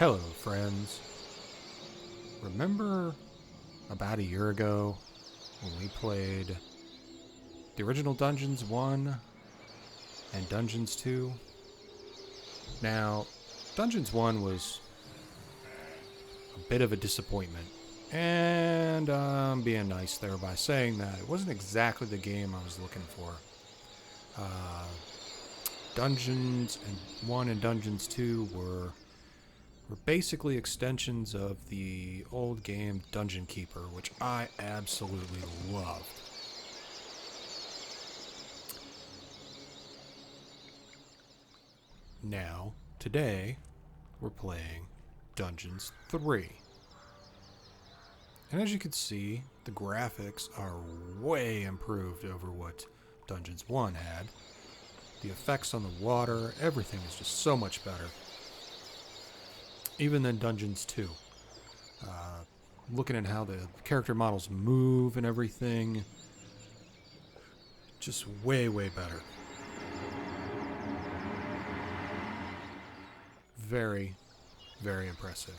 Hello, friends. Remember about a year ago when we played the original Dungeons 1 and Dungeons 2? Now, Dungeons 1 was a bit of a disappointment. And I'm being nice there by saying that it wasn't exactly the game I was looking for. Dungeons 1 and Dungeons 2 were basically extensions of the old game Dungeon Keeper, which I absolutely loved. Now, today, we're playing Dungeons 3. And as you can see, the graphics are way improved over what Dungeons 1 had. The effects on the water, everything is just so much better. Even than Dungeons 2. Looking at how the character models move and everything, just way, way better. Very, very impressive.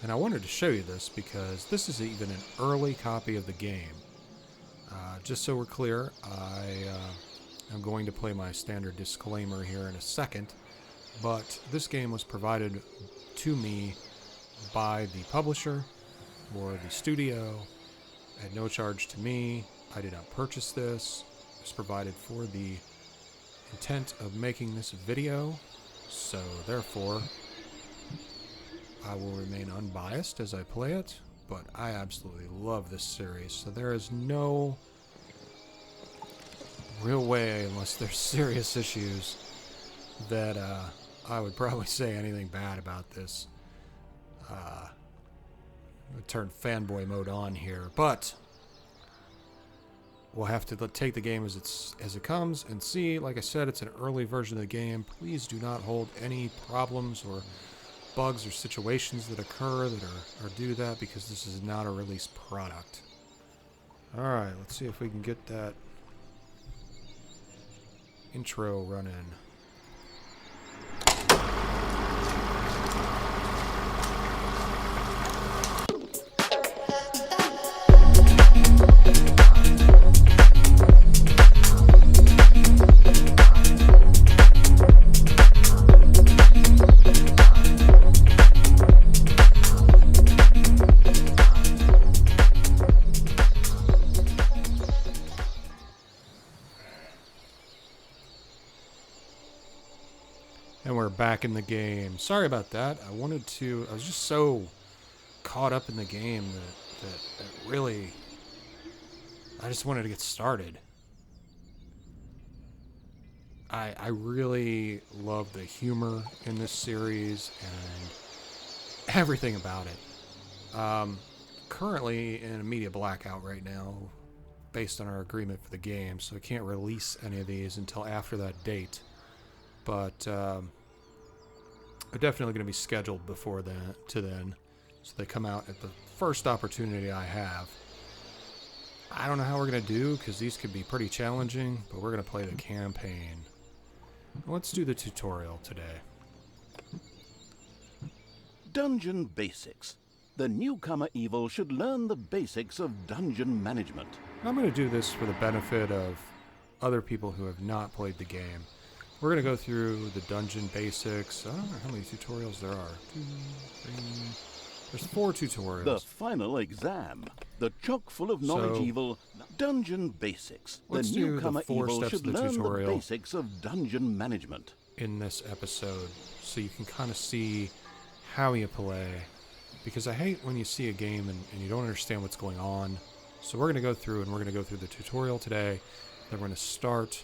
And I wanted to show you this because this is even an early copy of the game. Just so we're clear, I'm going to play my standard disclaimer here in a second, but this game was provided to me by the publisher or the studio at no charge to me. I did not purchase this. It was provided for the intent of making this video, so therefore I will remain unbiased as I play it, but I absolutely love this series, so there is no real way, unless there's serious issues, that I would probably say anything bad about this. I would turn fanboy mode on here, but we'll have to take the game as it comes and see. Like I said, it's an early version of the game. Please do not hold any problems or bugs or situations that occur that are due to that, because this is not a released product. Alright, let's see if we can get that intro running. And we're back in the game. Sorry about that. I was just so caught up in the game that really, I just wanted to get started. I really love the humor in this series and everything about it. Currently in a media blackout right now, based on our agreement for the game, so I can't release any of these until after that date. But they're definitely going to be scheduled before then, so they come out at the first opportunity I have. I don't know how we're going to do, because these could be pretty challenging, but we're going to play the campaign. Let's do the tutorial today. Dungeon Basics. The newcomer evil should learn the basics of dungeon management. I'm going to do this for the benefit of other people who have not played the game. We're going to go through the dungeon basics. I don't know how many tutorials there are. 2, 3... There's 4 tutorials. The final exam. The chock full of knowledge evil. Dungeon Basics. The newcomer evil should learn the basics of dungeon management. In this episode, so you can kind of see how you play. Because I hate when you see a game and you don't understand what's going on. So we're going to go through the tutorial today. Then we're going to start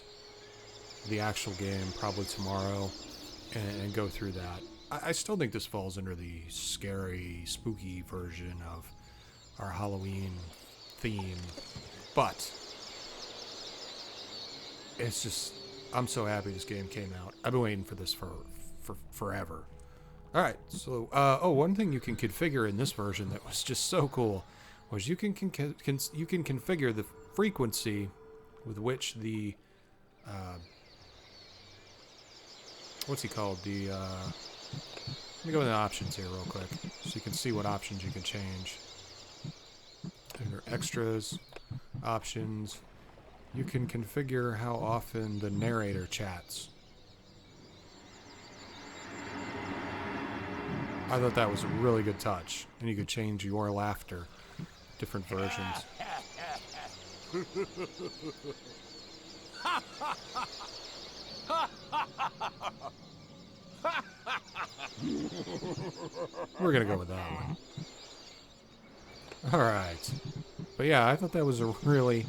the actual game probably tomorrow and go through that. I still think this falls under the scary, spooky version of our Halloween theme, but it's just, I'm so happy this game came out. I've been waiting for this for forever. Alright, so one thing you can configure in this version that was just so cool was you can configure the frequency with which the what's he called? Let me go in the options here real quick, so you can see what options you can change. Under extras, options, you can configure how often the narrator chats. I thought that was a really good touch. And you could change your laughter, different versions. We're gonna go with that one. Alright. But yeah, I thought that was a really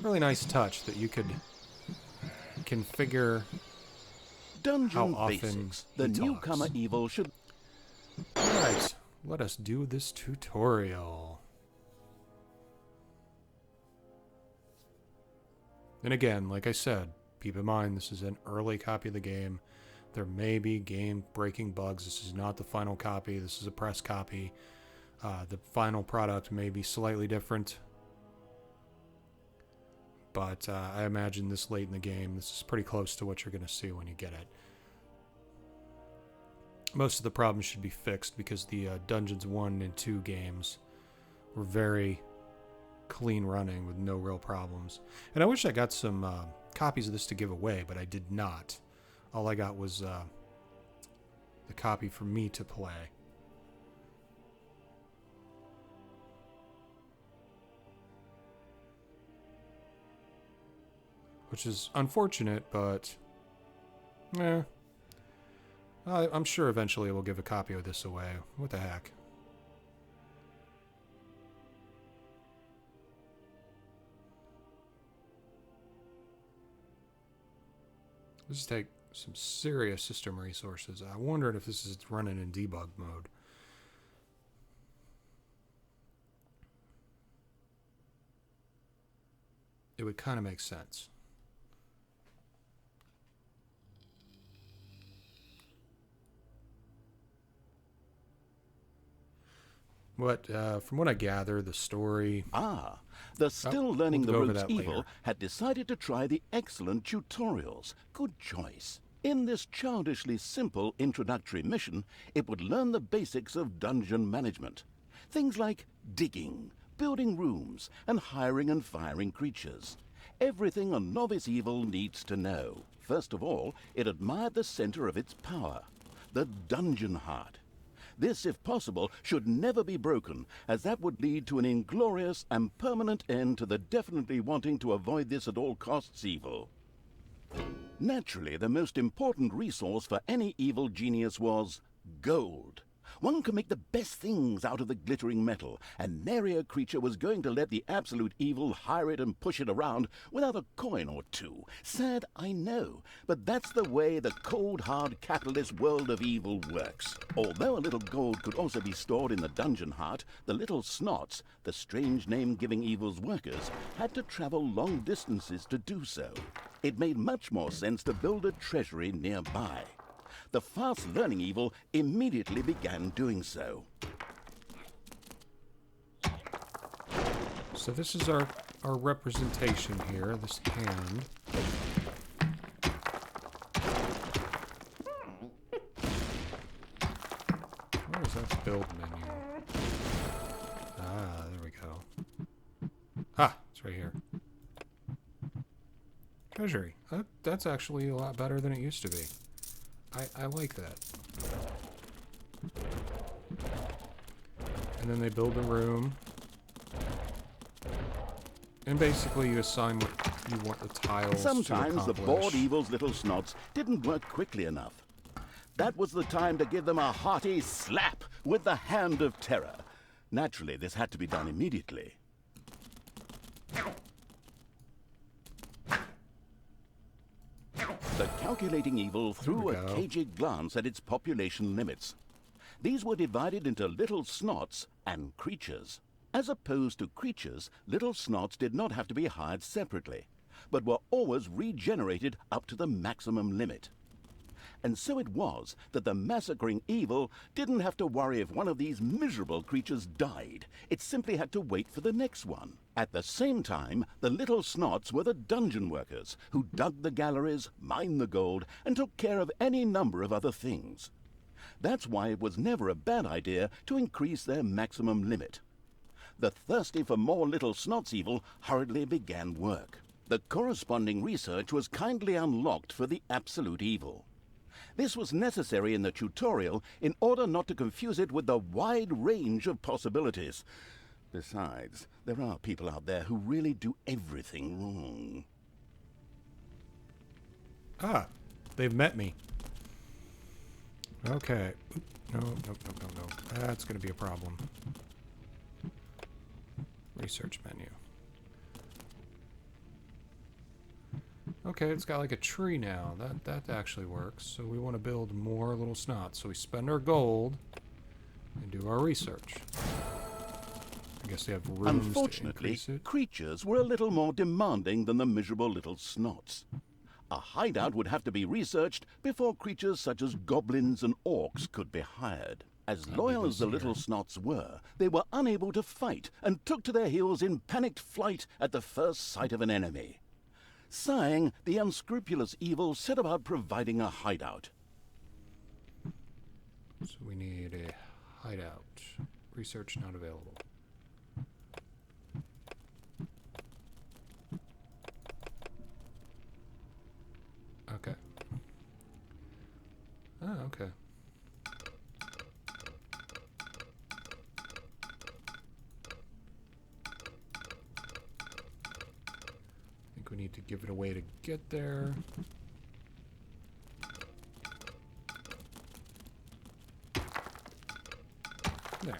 nice touch that you could configure Dungeon how often basics. The he newcomer talks. evil should... Alright, let us do this tutorial. And again, like I said, keep in mind this is an early copy of the game. There may be game-breaking bugs. This is not the final copy. This is a press copy. The final product may be slightly different. But I imagine this late in the game, this is pretty close to what you're going to see when you get it. Most of the problems should be fixed because the Dungeons 1 and 2 games were very clean running with no real problems. And I wish I got some copies of this to give away, but I did not. All I got was the copy for me to play. Which is unfortunate, but I'm sure eventually we'll give a copy of this away. What the heck? This take some serious system resources. I wondered if this is running in debug mode. It would kind of make sense. But from what I gather, the story... the still learning the ropes evil later. had decided to try the excellent tutorials. Good choice. In this childishly simple introductory mission, it would learn the basics of dungeon management. Things like digging, building rooms, and hiring and firing creatures. Everything a novice evil needs to know. First of all, it admired the center of its power, the dungeon heart. This, if possible, should never be broken, as that would lead to an inglorious and permanent end to the definitely wanting to avoid this at all costs evil. Naturally, the most important resource for any evil genius was gold. One can make the best things out of the glittering metal, and nary a creature was going to let the absolute evil hire it and push it around without a coin or two. Sad, I know, but that's the way the cold, hard capitalist world of evil works. Although a little gold could also be stored in the dungeon heart, the little snots, the strange name-giving evil's workers, had to travel long distances to do so. It made much more sense to build a treasury nearby. The fast-learning evil immediately began doing so. So this is our representation here, this hand. Where is that build menu? Ah, there we go. Ah, it's right here. Treasury. That's actually a lot better than it used to be. I like that. And then they build a room. And basically you assign what you want the tiles Sometimes to accomplish. the bored evil's little snots didn't work quickly enough. That was the time to give them a hearty slap with the hand of terror. Naturally, this had to be done immediately. The calculating evil threw a cagey glance at its population limits. These were divided into little snots and creatures. As opposed to creatures, little snots did not have to be hired separately, but were always regenerated up to the maximum limit. And so it was that the massacring evil didn't have to worry if one of these miserable creatures died. It simply had to wait for the next one. At the same time, the little snots were the dungeon workers who dug the galleries, mined the gold, and took care of any number of other things. That's why it was never a bad idea to increase their maximum limit. The thirsty for more little snots evil hurriedly began work. The corresponding research was kindly unlocked for the absolute evil. This was necessary in the tutorial in order not to confuse it with the wide range of possibilities. Besides, there are people out there who really do everything wrong. Ah, they've met me. Okay. No, no, no, no, no. That's going to be a problem. Research menu. Okay, it's got like a tree now. That actually works. So we want to build more little snots. So we spend our gold and do our research. I guess they have rooms Unfortunately, to increase it. creatures were a little more demanding than the miserable little snots. A hideout would have to be researched before creatures such as goblins and orcs could be hired. As loyal as the little snots were, they were unable to fight and took to their heels in panicked flight at the first sight of an enemy. Sighing, the unscrupulous evil set about providing a hideout. So we need a hideout. Research not available. Okay. Oh, okay. I think we need to give it a way to get there. There.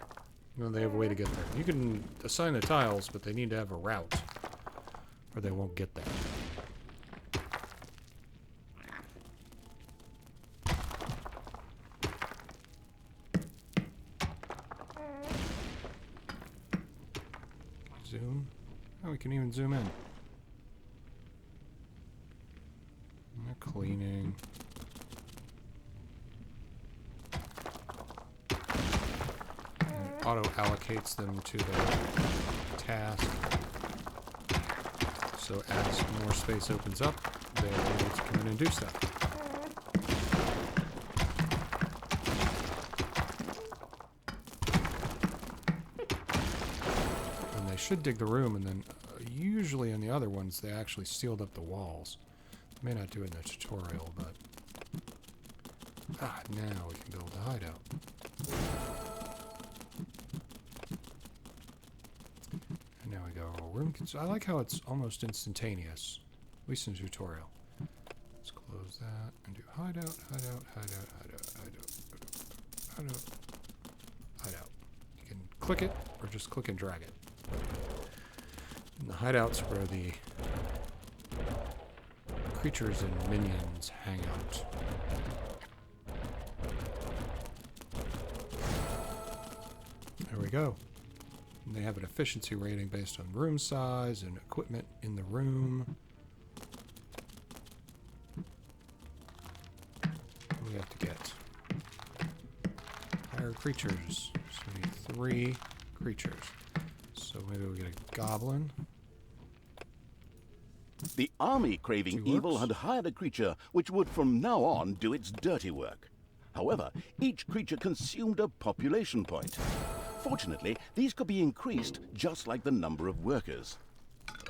Well, they have a way to get there. You can assign the tiles, but they need to have a route, or they won't get there. Zoom. Oh, we can even zoom in. They're cleaning. And it auto allocates them to their task. So as more space opens up, they're able to come in and do stuff. Should dig the room, and then usually on the other ones they actually sealed up the walls. May not do it in the tutorial, but now we can build a hideout. And now we go room. I like how it's almost instantaneous, at least in the tutorial. Let's close that and do hideout, hideout, hideout, hideout, hideout, hideout, hideout. You can click it or just click and drag it. And the hideouts where the creatures and minions hang out. There we go. And they have an efficiency rating based on room size and equipment in the room. What do we have to get? Higher creatures. So we need 3 creatures. So maybe we get a goblin. The army-craving evil had hired a creature which would from now on do its dirty work. However, each creature consumed a population point. Fortunately, these could be increased just like the number of workers.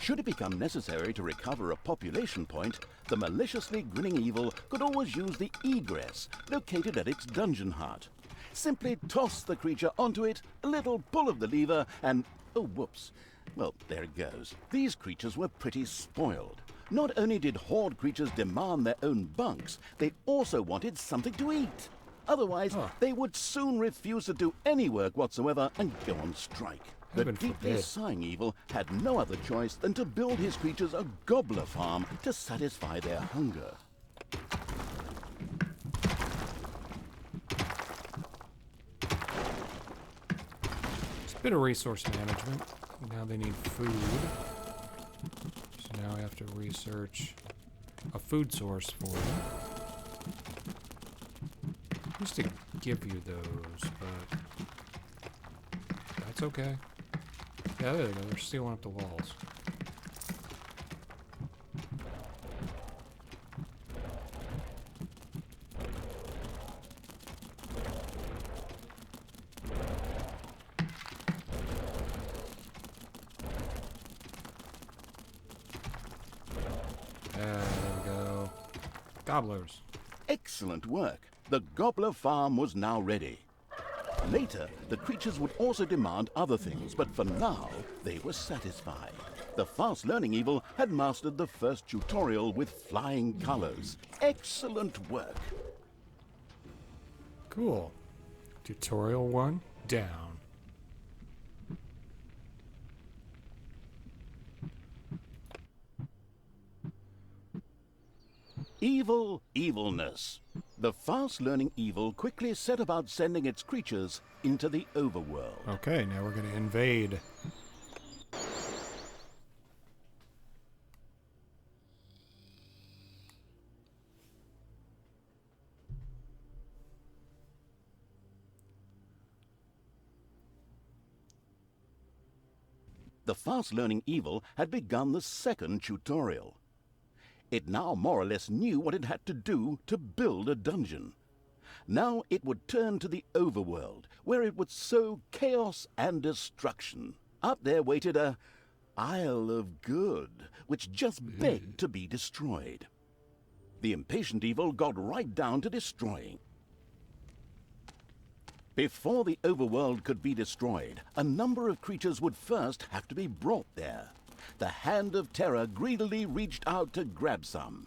Should it become necessary to recover a population point, the maliciously grinning evil could always use the egress located at its dungeon heart. Simply toss the creature onto it, a little pull of the lever, and oh, whoops. Well, there it goes. These creatures were pretty spoiled. Not only did horde creatures demand their own bunks, they also wanted something to eat. Otherwise, they would soon refuse to do any work whatsoever and go on strike. The deeply sighing evil had no other choice than to build his creatures a gobbler farm to satisfy their hunger. It's a bit of resource management. Now they need food. So now I have to research a food source for them. Used to give you those, but that's okay. Yeah, there they go. They're sealing up the walls. There we go. Gobblers. Excellent work. The gobbler farm was now ready. Later, the creatures would also demand other things, but for now, they were satisfied. The fast-learning evil had mastered the first tutorial with flying colors. Excellent work. Cool. Tutorial 1 down. Evil evilness. The fast-learning evil quickly set about sending its creatures into the overworld. Okay, now we're going to invade. The fast-learning evil had begun the second tutorial. It now more or less knew what it had to do to build a dungeon. Now it would turn to the overworld, where it would sow chaos and destruction. Up there waited a Isle of Good, which just begged to be destroyed. The impatient evil got right down to destroying. Before the overworld could be destroyed, a number of creatures would first have to be brought there. The hand of terror greedily reached out to grab some.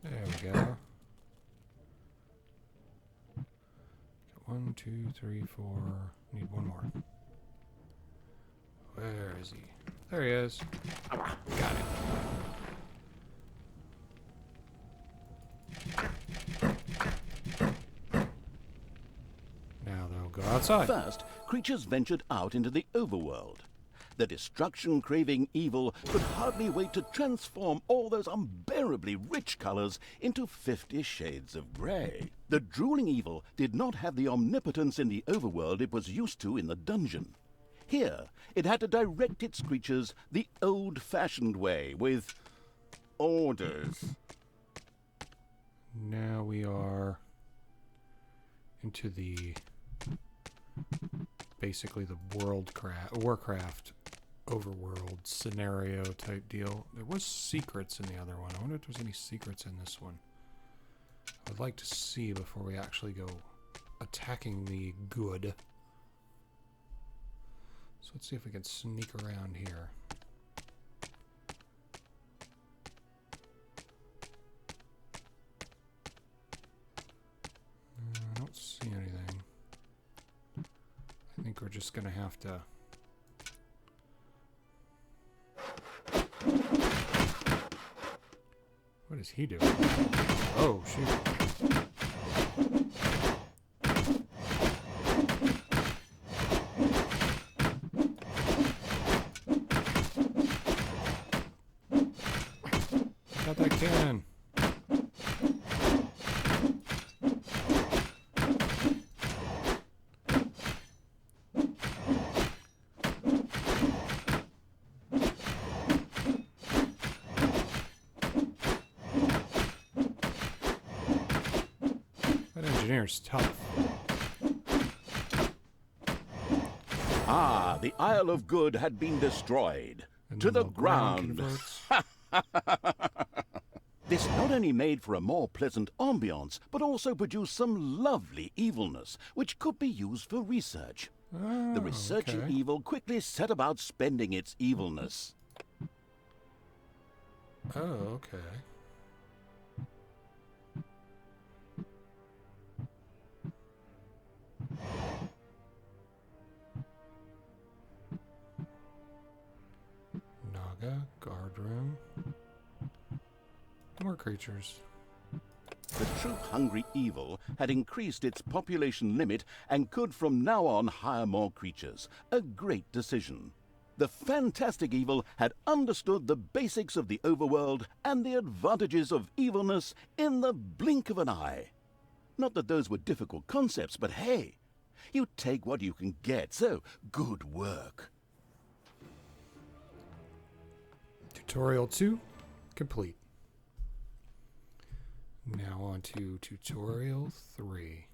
There we go. Got 1, 2, 3, 4. Need one more. Where is he? There he is. Got it. Now they'll go outside. First, creatures ventured out into the overworld. The destruction-craving evil could hardly wait to transform all those unbearably rich colors into 50 shades of gray. The drooling evil did not have the omnipotence in the overworld it was used to in the dungeon. Here, it had to direct its creatures the old-fashioned way, with orders. Now we are into the basically the Warcraft overworld scenario type deal. There was secrets in the other one. I wonder if there's any secrets in this one. I'd like to see before we actually go attacking the good. So let's see if we can sneak around here. I don't see anything. I think we're just gonna have to... What is he doing? Oh, shoot. Got that cannon. That engineer's tough. Ah, the Isle of Good had been destroyed. And To then the the ground ground. converts. This not only made for a more pleasant ambiance, but also produced some lovely evilness, which could be used for research. Oh, The researching okay. evil quickly set about spending its evilness. Oh, okay. Guard room. More creatures. The truth-hungry evil had increased its population limit and could from now on hire more creatures. A great decision. The fantastic evil had understood the basics of the overworld and the advantages of evilness in the blink of an eye. Not that those were difficult concepts, but hey, you take what you can get, so good work. Tutorial 2 complete. Now on to Tutorial 3.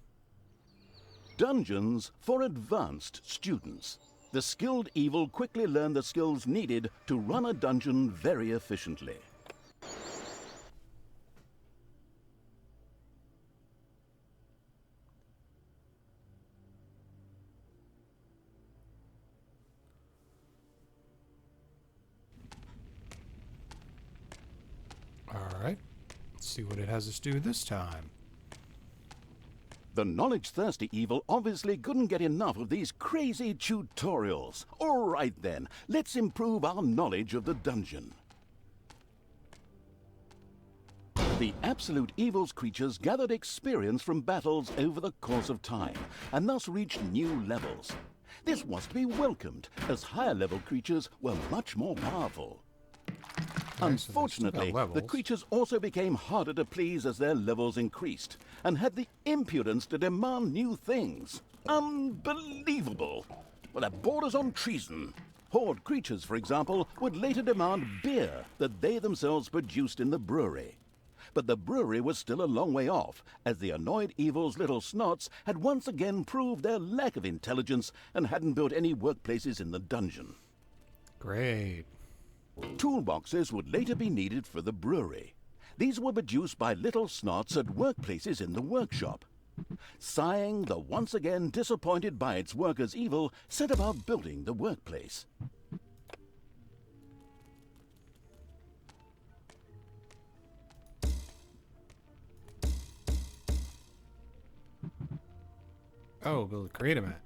Dungeons for advanced students. The skilled evil quickly learned the skills needed to run a dungeon very efficiently. Alright, let's see what it has us do this time. The knowledge-thirsty evil obviously couldn't get enough of these crazy tutorials. All right then, let's improve our knowledge of the dungeon. The absolute evil's creatures gathered experience from battles over the course of time, and thus reached new levels. This was to be welcomed, as higher-level creatures were much more powerful. Unfortunately, the creatures also became harder to please as their levels increased, and had the impudence to demand new things. Unbelievable! Well, that borders on treason. Horde creatures, for example, would later demand beer that they themselves produced in the brewery. But the brewery was still a long way off, as the annoyed evil's little snots had once again proved their lack of intelligence and hadn't built any workplaces in the dungeon. Great. Toolboxes would later be needed for the brewery. These were produced by little snots at workplaces in the workshop. Sighing, the once again disappointed by its workers' evil, set about building the workplace. Oh, build a create mat.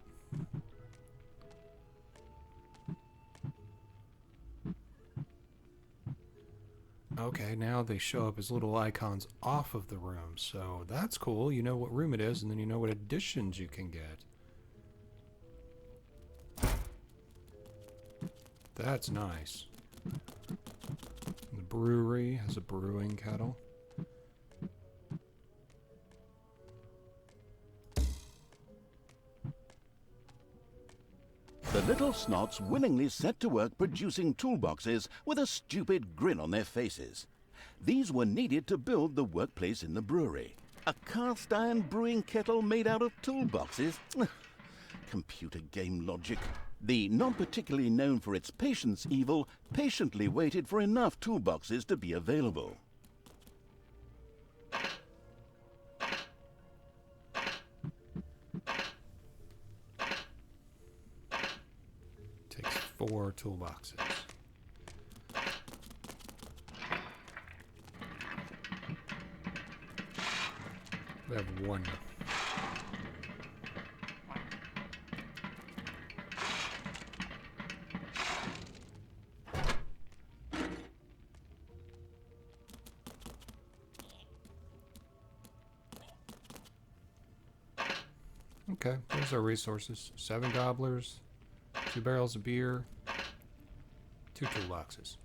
Okay, now they show up as little icons off of the room, so that's cool. You know what room it is, and then you know what additions you can get. That's nice. The brewery has a brewing kettle. The little snots willingly set to work producing toolboxes with a stupid grin on their faces. These were needed to build the workplace in the brewery. A cast iron brewing kettle made out of toolboxes? Computer game logic. The not particularly known for its patience evil patiently waited for enough toolboxes to be available. Takes 4 toolboxes. We have 1. Okay, there's our resources. 7 gobblers, 2 barrels of beer, 2 toolboxes.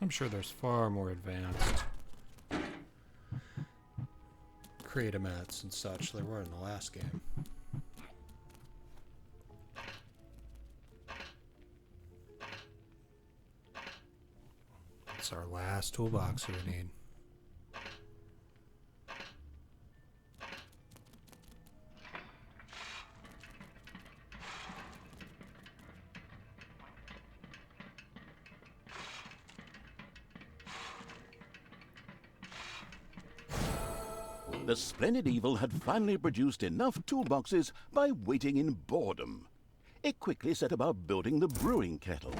I'm sure there's far more advanced creative mats and such there were in the last game. It's our last toolbox we need. The splendid evil had finally produced enough toolboxes by waiting in boredom. It quickly set about building the brewing kettle.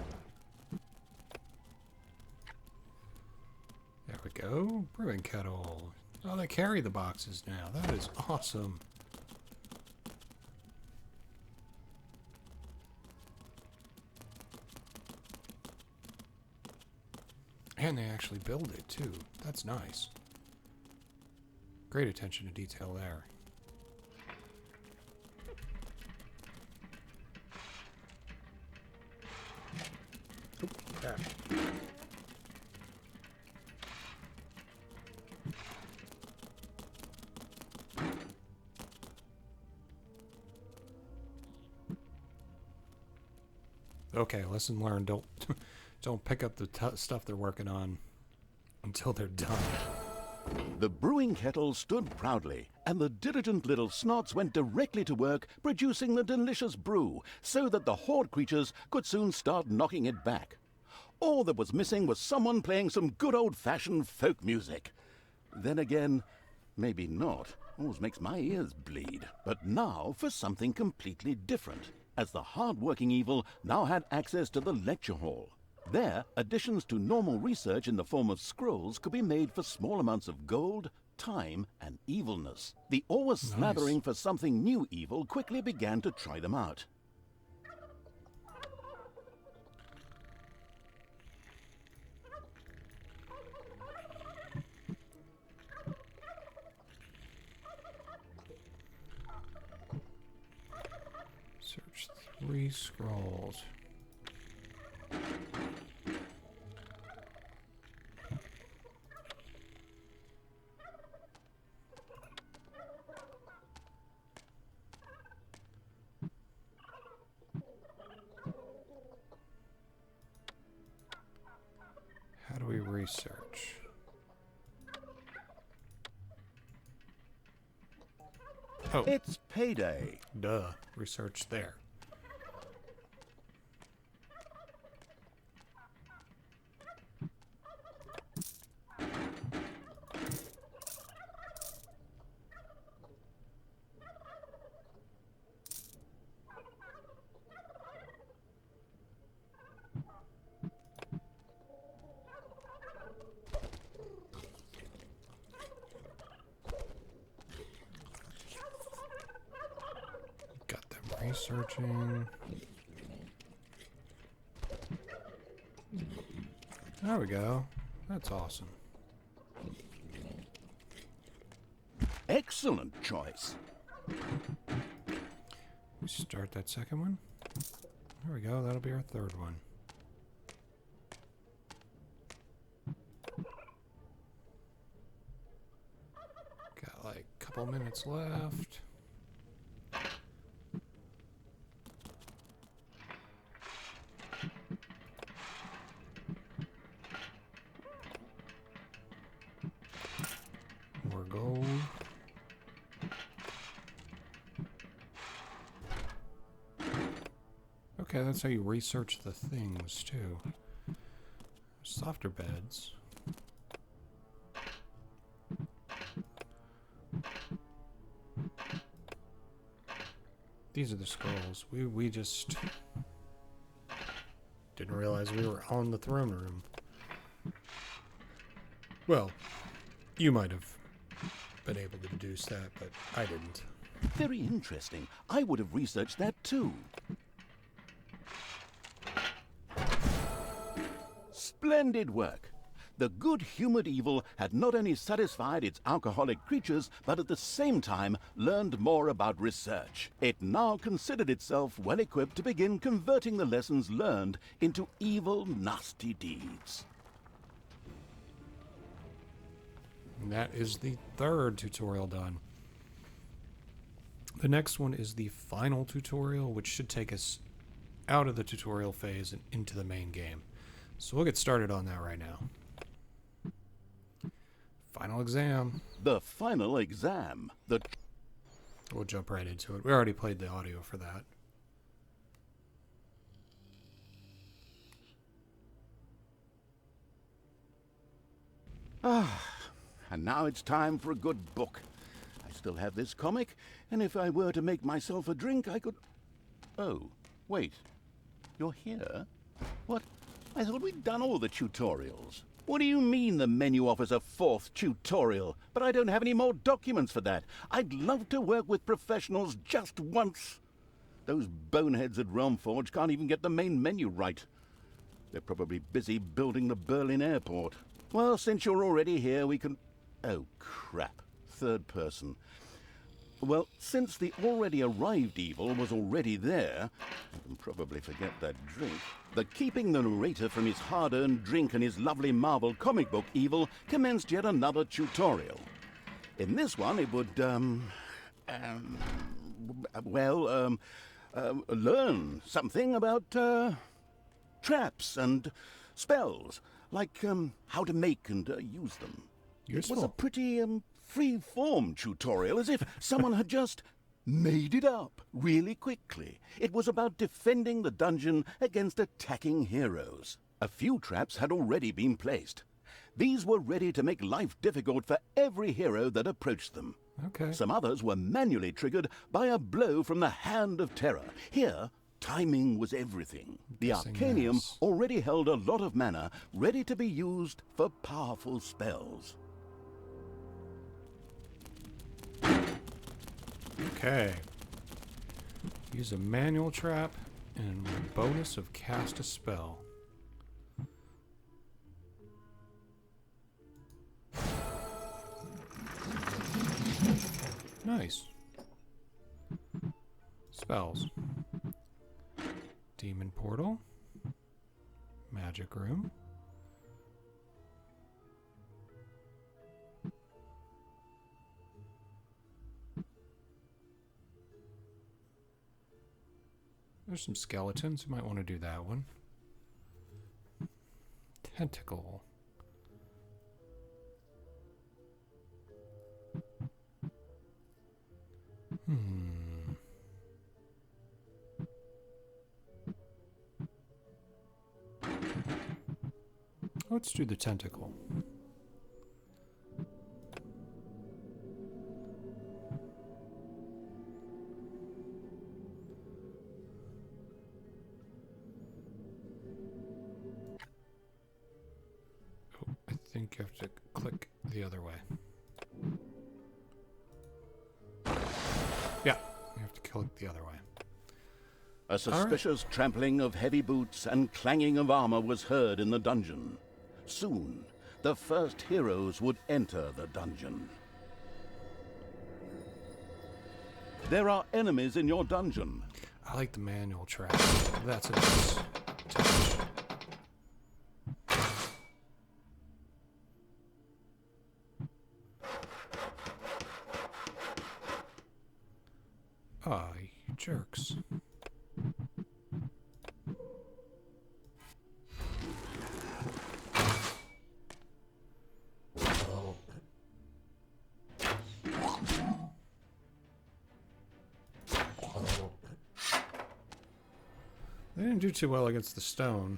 There we go. Brewing kettle. Oh, they carry the boxes now. That is awesome. And they actually build it, too. That's nice. Great attention to detail there. Oop, crap. Okay, lesson learned. Don't pick up the stuff they're working on until they're done. The brewing kettle stood proudly, and the diligent little snots went directly to work producing the delicious brew, so that the horde creatures could soon start knocking it back. All that was missing was someone playing some good old-fashioned folk music. Then again, maybe not. Always makes my ears bleed. But now for something completely different, as the hard-working evil now had access to the lecture hall. There, additions to normal research in the form of scrolls could be made for small amounts of gold, time, and evilness. The always slavering for something new evil quickly began to try them out. Search 3 scrolls. How do we research? Oh, It's payday. duh. Research there. Got them researching. There we go. That's awesome. Excellent choice. We start that second one. There we go. That'll be our third one. Got like a couple minutes left. More gold. Okay, that's how you research the things, too. Softer beds. These are the scrolls. We just didn't realize we were on the throne room. Well, you might have been able to deduce that, but I didn't. Very interesting. I would have researched that too. Splendid work. The good-humored evil had not only satisfied its alcoholic creatures, but at the same time learned more about research. It now considered itself well-equipped to begin converting the lessons learned into evil, nasty deeds. And that is the third tutorial done. The next one is the final tutorial, which should take us out of the tutorial phase and into the main game. So we'll get started on that right now. Final exam. The final exam. We'll jump right into it. We already played the audio for that. And now it's time for a good book. I still have this comic, and if I were to make myself a drink, I could... Oh, wait. You're here? What? I thought we'd done all the tutorials. What do you mean the menu offers a 4th tutorial? But I don't have any more documents for that. I'd love to work with professionals just once. Those boneheads at Realmforge can't even get the main menu right. They're probably busy building the Berlin airport. Well, since you're already here, we can... Oh, crap. 3rd person. Well, since the already arrived evil was already there, I can probably forget that drink, the keeping the narrator from his hard-earned drink and his lovely Marvel comic book evil commenced yet another tutorial. In this one, it would, learn something about, traps and spells, like, how to make and use them. Useful. It was a pretty, free-form tutorial, as if someone had just made it up really quickly. It was about defending the dungeon against attacking heroes. A few traps had already been placed. These were ready to make life difficult for every hero that approached them. Okay. Some others were manually triggered by a blow from the Hand of Terror. Here, timing was everything. The Arcanium already held a lot of mana ready to be used for powerful spells. Okay. Use a manual trap and bonus of cast a spell. Nice. Spells. Demon Portal. Magic Room. There's some skeletons. You might want to do that one. Tentacle. Let's do the tentacle. Oh, I think you have to click the other way. Yeah, you have to click the other way. A suspicious trampling of heavy boots and clanging of armor was heard in the dungeon. Soon, the first heroes would enter the dungeon. There are enemies in your dungeon. I like the manual trap. That's a nice touch. Ah, you jerks. They didn't do too well against the stone.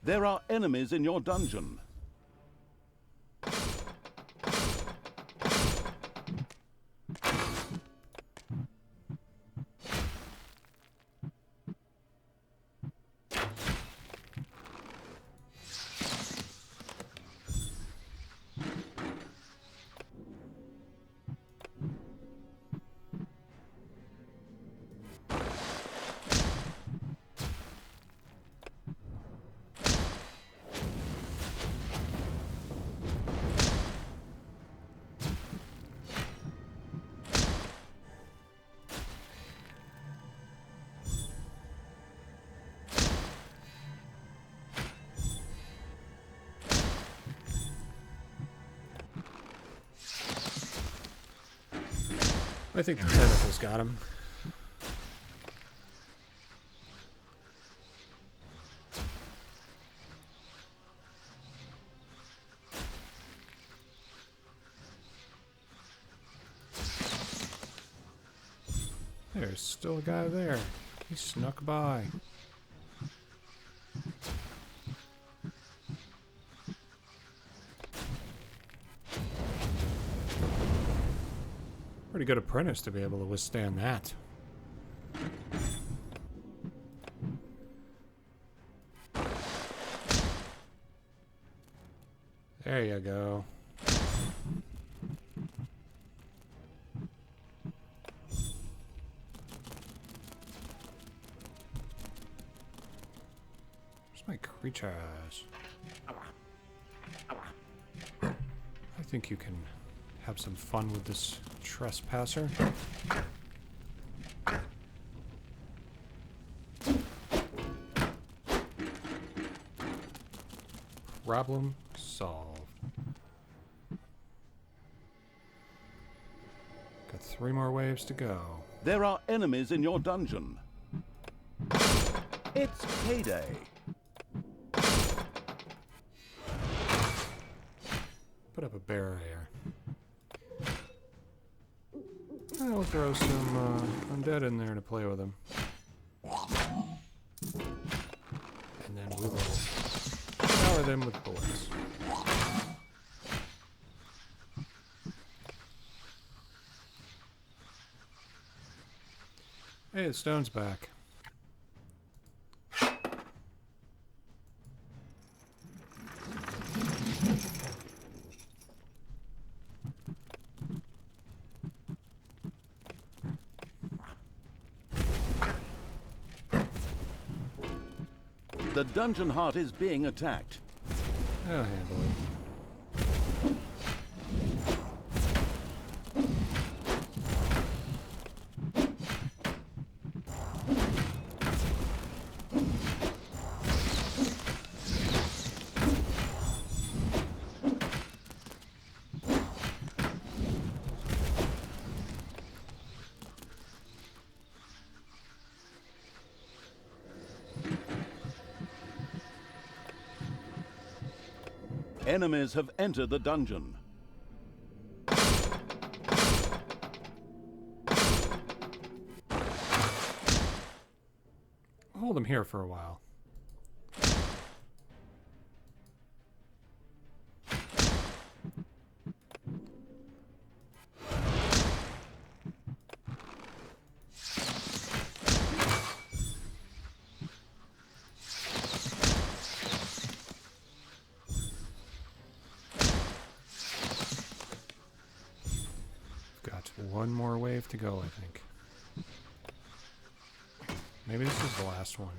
There are enemies in your dungeon. I think the tentacles got him. There's still a guy there. He snuck by. Pretty good apprentice to be able to withstand that. There you go. Where's my creatures? I think you can have some fun with this trespasser. Problem solved. Got 3 more waves to go. There are enemies in your dungeon. It's payday. Put up a barrier. I'll throw some undead in there to play with them. And then we will shower them with bullets. Hey, the stone's back. The dungeon heart is being attacked. I'll handle it. Enemies have entered the dungeon. Hold them here for a while. One more wave to go, I think. Maybe this is the last one.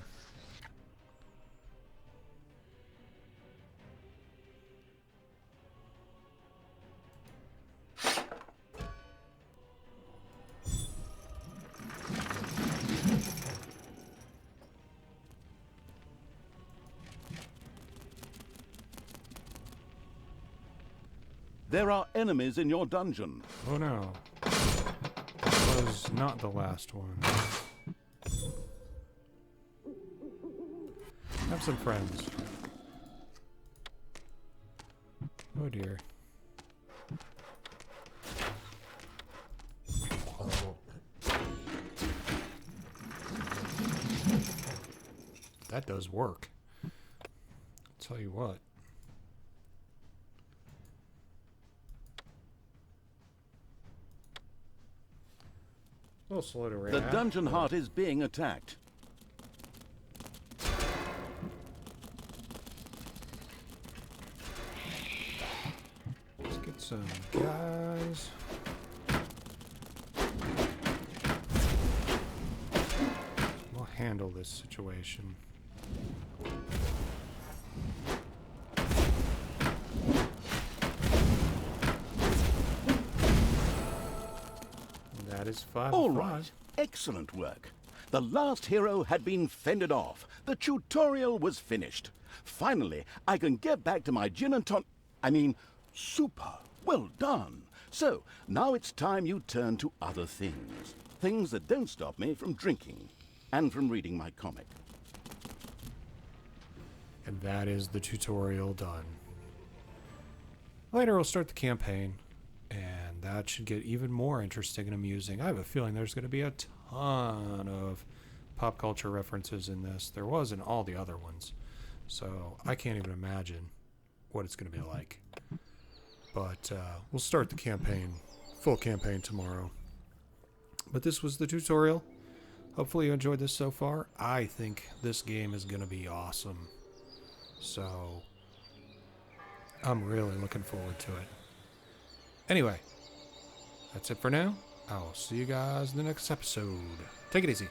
There are enemies in your dungeon. Oh no. That was not the last one. Have some friends. Oh dear. That does work. I'll tell you what. We'll slow to react. The dungeon heart is being attacked. Let's get some guys. We'll handle this situation. That is 5. All right. Excellent work. The last hero had been fended off. The tutorial was finished. Finally, I can get back to my gin and super. Well done. So, now it's time you turn to other things. Things that don't stop me from drinking and from reading my comic. And that is the tutorial done. Later we'll start the campaign, and that should get even more interesting and amusing. I have a feeling there's going to be a ton of pop culture references in this. There was in all the other ones. So I can't even imagine what it's going to be like. But we'll start the campaign, full campaign tomorrow. But this was the tutorial. Hopefully you enjoyed this so far. I think this game is going to be awesome. So I'm really looking forward to it. Anyway, that's it for now. I'll see you guys in the next episode. Take it easy.